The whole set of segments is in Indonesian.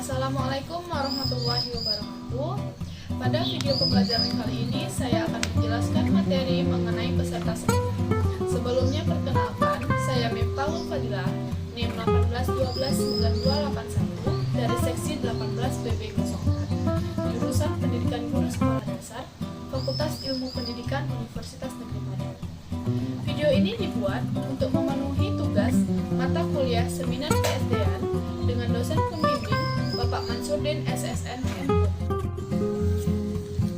Assalamualaikum warahmatullahi wabarakatuh. Pada video pembelajaran kali ini saya akan menjelaskan materi mengenai peserta seminar. Sebelumnya perkenalkan, saya Miftahul Fadilah, NIM 18129281 dari seksi 18 BB04, jurusan Pendidikan Guru Sekolah Dasar, Fakultas Ilmu Pendidikan Universitas Negeri Padang. Video ini dibuat untuk memenuhi tugas mata kuliah seminar PSDN dengan dosen pembimbing Bapak Mansurdin SSN MPU.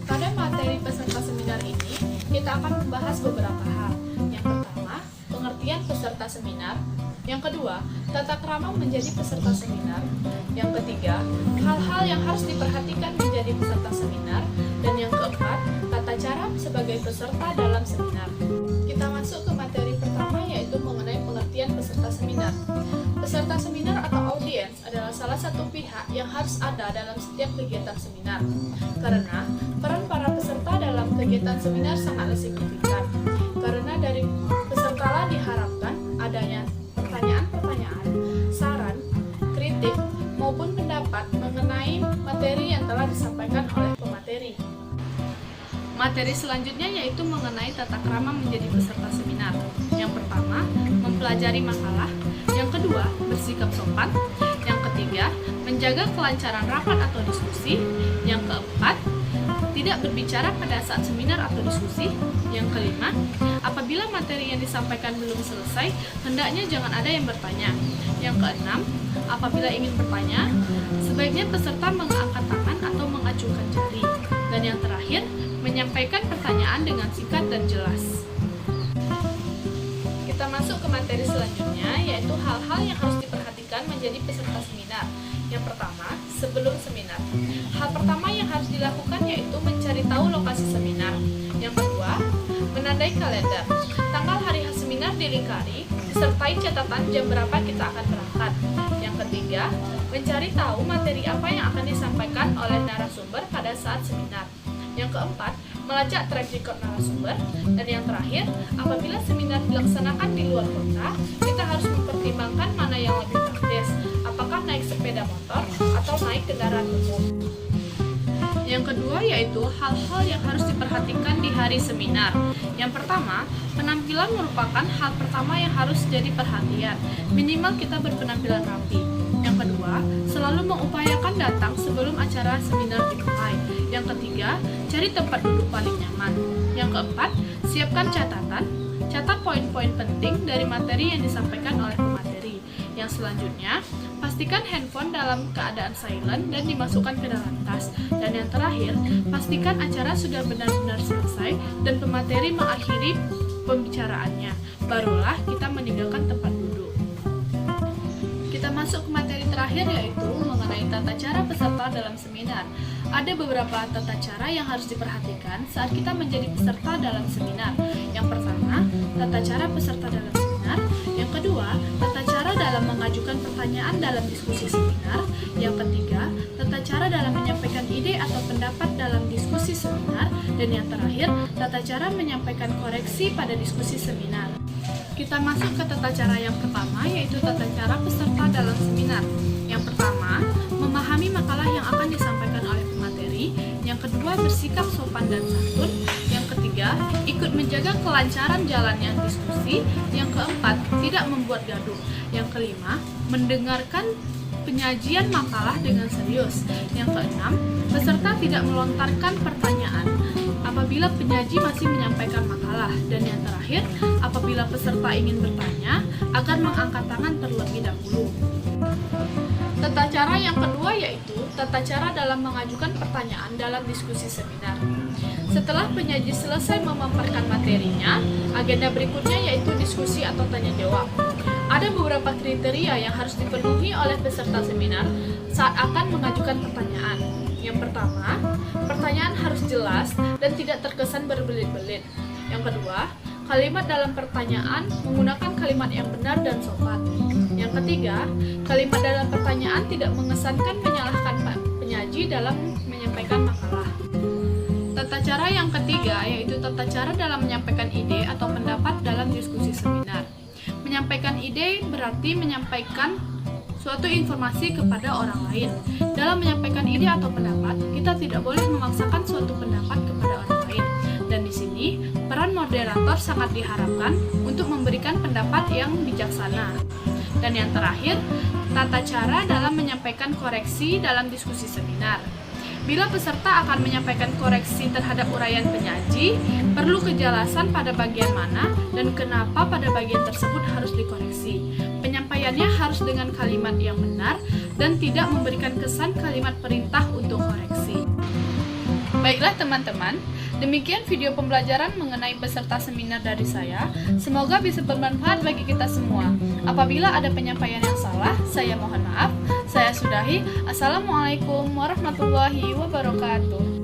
Pada materi peserta seminar ini, kita akan membahas beberapa hal. Yang pertama, pengertian peserta seminar. Yang kedua, tata krama menjadi peserta seminar. Yang ketiga, hal-hal yang harus diperhatikan menjadi peserta seminar. Dan yang keempat, tata cara sebagai peserta dalam seminar. Kita masuk ke materi pertama, yaitu mengenai pengertian peserta seminar. Peserta seminar atau audiens adalah salah satu pihak yang harus ada dalam setiap kegiatan seminar. Karena peran para peserta dalam kegiatan seminar sangatlah signifikan. Karena dari pesertalah diharapkan adanya pertanyaan-pertanyaan, saran, kritik, maupun pendapat mengenai materi yang telah disampaikan oleh pemateri. Materi selanjutnya yaitu mengenai tata krama menjadi peserta seminar. Yang pertama, mempelajari makalah. Yang kedua, bersikap sopan. Yang ketiga, menjaga kelancaran rapat atau diskusi. Yang keempat, tidak berbicara pada saat seminar atau diskusi. Yang kelima, apabila materi yang disampaikan belum selesai, hendaknya jangan ada yang bertanya. Yang keenam, apabila ingin bertanya, sebaiknya peserta mengangkat tangan atau mengacungkan jari. Dan yang terakhir, menyampaikan pertanyaan dengan singkat dan jelas. Kita masuk ke materi selanjutnya, yaitu hal-hal yang harus diperhatikan menjadi peserta seminar. Yang pertama, sebelum seminar. Hal pertama yang harus dilakukan yaitu mencari tahu lokasi seminar. Yang kedua, menandai kalender. Tanggal hari seminar dilingkari, disertai catatan jam berapa kita akan berangkat. Yang ketiga, mencari tahu materi apa yang akan disampaikan oleh narasumber pada saat seminar. Yang keempat, melacak track record narasumber. Dan yang terakhir, apabila seminar dilaksanakan di luar kota, kita harus mempertimbangkan mana yang lebih praktis, apakah naik sepeda motor atau naik kendaraan umum. Yang kedua yaitu hal-hal yang harus diperhatikan di hari seminar. Yang pertama, penampilan merupakan hal pertama yang harus jadi perhatian. Minimal kita berpenampilan rapi. Yang kedua, selalu mengupayakan datang sebelum acara seminar dimulai. Yang ketiga, cari tempat duduk paling nyaman. Yang keempat, siapkan catatan. Catat poin-poin penting dari materi yang disampaikan oleh pemateri. Yang selanjutnya, pastikan handphone dalam keadaan silent dan dimasukkan ke dalam tas. Dan yang terakhir, pastikan acara sudah benar-benar selesai dan pemateri mengakhiri pembicaraannya. Barulah kita meninggalkan tempat duduk. Kita masuk ke materi terakhir, yaitu mengenai tata cara peserta dalam seminar. Ada beberapa tata cara yang harus diperhatikan saat kita menjadi peserta dalam seminar. Yang pertama, tata cara peserta dalam seminar. Yang kedua, tata cara dalam mengajukan pertanyaan dalam diskusi seminar. Yang ketiga, tata cara dalam menyampaikan ide atau pendapat dalam diskusi seminar. Dan yang terakhir, tata cara menyampaikan koreksi pada diskusi seminar. Kita masuk ke tata cara yang pertama, yaitu tata cara peserta dalam seminar. Yang pertama, memahami makalah yang akan disampaikan oleh pemateri. Yang kedua, bersikap sopan dan santun. Yang ketiga, ikut menjaga kelancaran jalannya diskusi. Yang keempat, tidak membuat gaduh. Yang kelima, mendengarkan penyajian makalah dengan serius. Yang keenam, peserta tidak melontarkan pertanyaan apabila penyaji masih menyampaikan makalah. Dan yang terakhir, apabila peserta ingin bertanya, agar mengangkat tangan terlebih dahulu. Tata cara yang kedua yaitu tata cara dalam mengajukan pertanyaan dalam diskusi seminar. Setelah penyaji selesai memaparkan materinya, agenda berikutnya yaitu diskusi atau tanya jawab. Ada beberapa kriteria yang harus dipenuhi oleh peserta seminar saat akan mengajukan pertanyaan. Yang pertama, pertanyaan harus jelas dan tidak terkesan berbelit-belit. Yang kedua, kalimat dalam pertanyaan menggunakan kalimat yang benar dan sopan. Yang ketiga, kalimat dalam pertanyaan tidak mengesankan menyalahkan penyaji dalam menyampaikan makalah. Tata cara yang ketiga yaitu tata cara dalam menyampaikan ide atau pendapat dalam diskusi seminar. Menyampaikan ide berarti menyampaikan suatu informasi kepada orang lain. Dalam menyampaikan ide atau pendapat, kita tidak boleh memaksakan suatu pendapat kepada orang lain. Dan di sini, peran moderator sangat diharapkan untuk memberikan pendapat yang bijaksana. Dan yang terakhir, tata cara dalam menyampaikan koreksi dalam diskusi seminar. Bila peserta akan menyampaikan koreksi terhadap uraian penyaji, perlu kejelasan pada bagian mana dan kenapa pada bagian tersebut harus dikoreksi. Penyampaiannya harus dengan kalimat yang benar dan tidak memberikan kesan kalimat perintah untuk koreksi. Baiklah teman-teman, demikian video pembelajaran mengenai peserta seminar dari saya. Semoga bisa bermanfaat bagi kita semua. Apabila ada penyampaian yang salah, saya mohon maaf. Saya sudahi. Assalamualaikum warahmatullahi wabarakatuh.